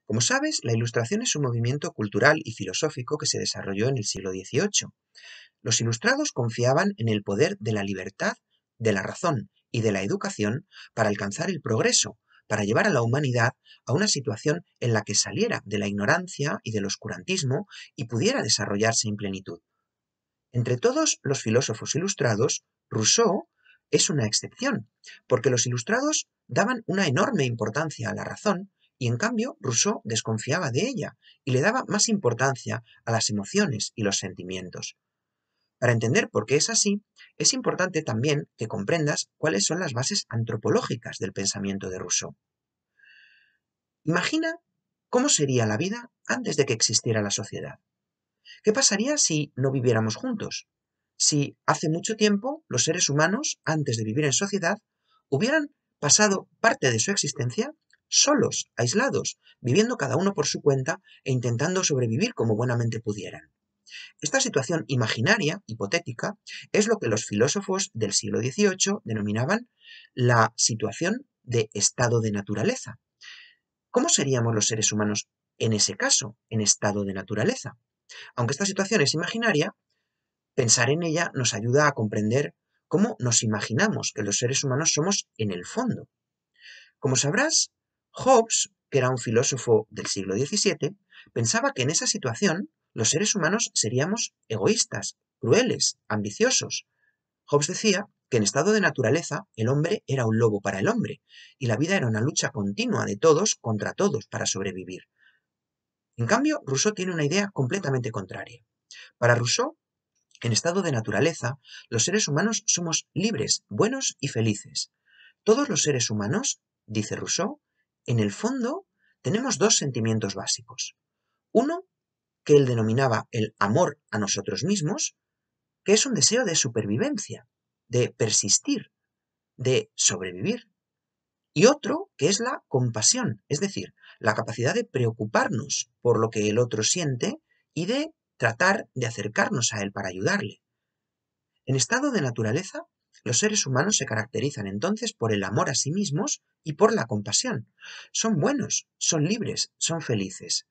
Como sabes, la Ilustración es un movimiento cultural y filosófico que se desarrolló en el siglo XVIII. Los ilustrados confiaban en el poder de la libertad, de la razón y de la educación para alcanzar el progreso, para llevar a la humanidad a una situación en la que saliera de la ignorancia y del oscurantismo y pudiera desarrollarse en plenitud. Entre todos los filósofos ilustrados, Rousseau es una excepción, porque los ilustrados daban una enorme importancia a la razón y en cambio Rousseau desconfiaba de ella y le daba más importancia a las emociones y los sentimientos. Para entender por qué es así, es importante también que comprendas cuáles son las bases antropológicas del pensamiento de Rousseau. Imagina cómo sería la vida antes de que existiera la sociedad. ¿Qué pasaría si no viviéramos juntos? Si hace mucho tiempo los seres humanos, antes de vivir en sociedad, hubieran pasado parte de su existencia solos, aislados, viviendo cada uno por su cuenta e intentando sobrevivir como buenamente pudieran. Esta situación imaginaria, hipotética, es lo que los filósofos del siglo XVIII denominaban la situación de estado de naturaleza. ¿Cómo seríamos los seres humanos en ese caso, en estado de naturaleza? Aunque esta situación es imaginaria, pensar en ella nos ayuda a comprender cómo nos imaginamos que los seres humanos somos en el fondo. Como sabrás, Hobbes, que era un filósofo del siglo XVII, pensaba que en esa situación los seres humanos seríamos egoístas, crueles, ambiciosos. Hobbes decía que en estado de naturaleza el hombre era un lobo para el hombre y la vida era una lucha continua de todos contra todos para sobrevivir. En cambio, Rousseau tiene una idea completamente contraria. Para Rousseau, en estado de naturaleza, los seres humanos somos libres, buenos y felices. Todos los seres humanos, dice Rousseau, en el fondo tenemos dos sentimientos básicos. Uno, que él denominaba el amor a nosotros mismos, que es un deseo de supervivencia, de persistir, de sobrevivir. Y otro, que es la compasión, es decir, la capacidad de preocuparnos por lo que el otro siente y de tratar de acercarnos a él para ayudarle. En estado de naturaleza, los seres humanos se caracterizan entonces por el amor a sí mismos y por la compasión. Son buenos, son libres, son felices.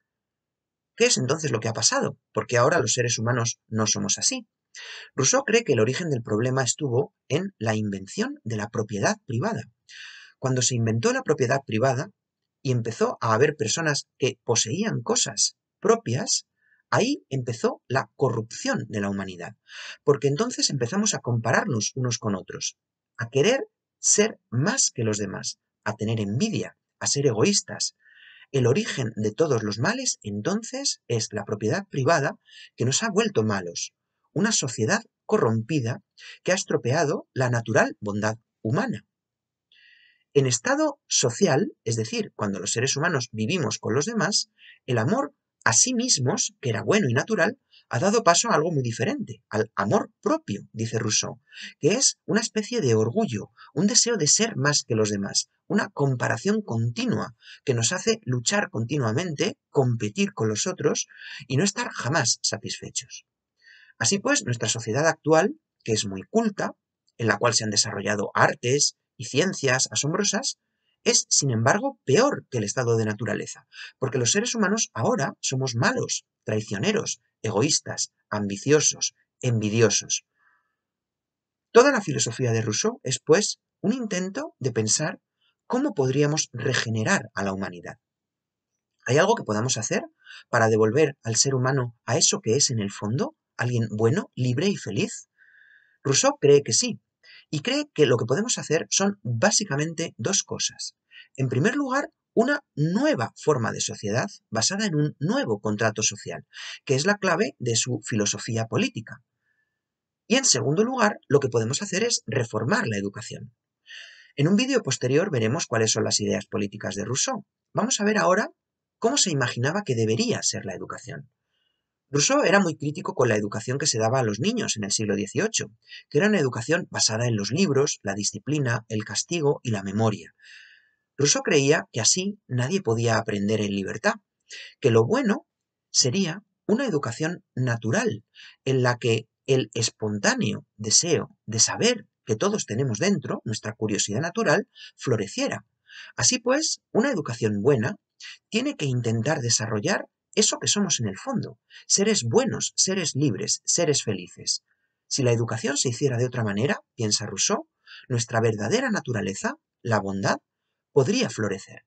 ¿Qué es entonces lo que ha pasado? Porque ahora los seres humanos no somos así. Rousseau cree que el origen del problema estuvo en la invención de la propiedad privada. Cuando se inventó la propiedad privada y empezó a haber personas que poseían cosas propias, ahí empezó la corrupción de la humanidad, porque entonces empezamos a compararnos unos con otros, a querer ser más que los demás, a tener envidia, a ser egoístas. El origen de todos los males, entonces, es la propiedad privada que nos ha vuelto malos, una sociedad corrompida que ha estropeado la natural bondad humana. En estado social, es decir, cuando los seres humanos vivimos con los demás, el amor a sí mismos, que era bueno y natural, ha dado paso a algo muy diferente, al amor propio, dice Rousseau, que es una especie de orgullo, un deseo de ser más que los demás, una comparación continua que nos hace luchar continuamente, competir con los otros y no estar jamás satisfechos. Así pues, nuestra sociedad actual, que es muy culta, en la cual se han desarrollado artes y ciencias asombrosas, es, sin embargo, peor que el estado de naturaleza, porque los seres humanos ahora somos malos, traicioneros, egoístas, ambiciosos, envidiosos. Toda la filosofía de Rousseau es, pues, un intento de pensar cómo podríamos regenerar a la humanidad. ¿Hay algo que podamos hacer para devolver al ser humano a eso que es en el fondo, alguien bueno, libre y feliz? Rousseau cree que sí, y cree que lo que podemos hacer son básicamente dos cosas. En primer lugar, una nueva forma de sociedad basada en un nuevo contrato social, que es la clave de su filosofía política. Y en segundo lugar, lo que podemos hacer es reformar la educación. En un vídeo posterior veremos cuáles son las ideas políticas de Rousseau. Vamos a ver ahora cómo se imaginaba que debería ser la educación. Rousseau era muy crítico con la educación que se daba a los niños en el siglo XVIII, que era una educación basada en los libros, la disciplina, el castigo y la memoria. Rousseau creía que así nadie podía aprender en libertad, que lo bueno sería una educación natural, en la que el espontáneo deseo de saber que todos tenemos dentro, nuestra curiosidad natural, floreciera. Así pues, una educación buena tiene que intentar desarrollar eso que somos en el fondo, seres buenos, seres libres, seres felices. Si la educación se hiciera de otra manera, piensa Rousseau, nuestra verdadera naturaleza, la bondad, podría florecer.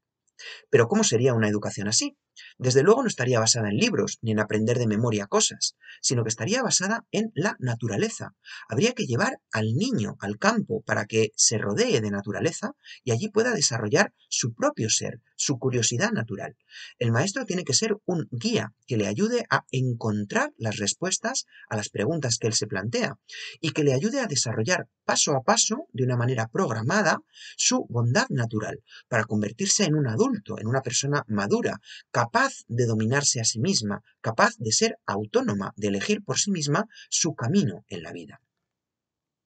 Pero ¿cómo sería una educación así? Desde luego no estaría basada en libros ni en aprender de memoria cosas, sino que estaría basada en la naturaleza. Habría que llevar al niño al campo para que se rodee de naturaleza y allí pueda desarrollar su propio ser, su curiosidad natural. El maestro tiene que ser un guía que le ayude a encontrar las respuestas a las preguntas que él se plantea y que le ayude a desarrollar paso a paso, de una manera programada, su bondad natural para convertirse en un adulto, en una persona madura, capaz de dominarse a sí misma, capaz de ser autónoma, de elegir por sí misma su camino en la vida.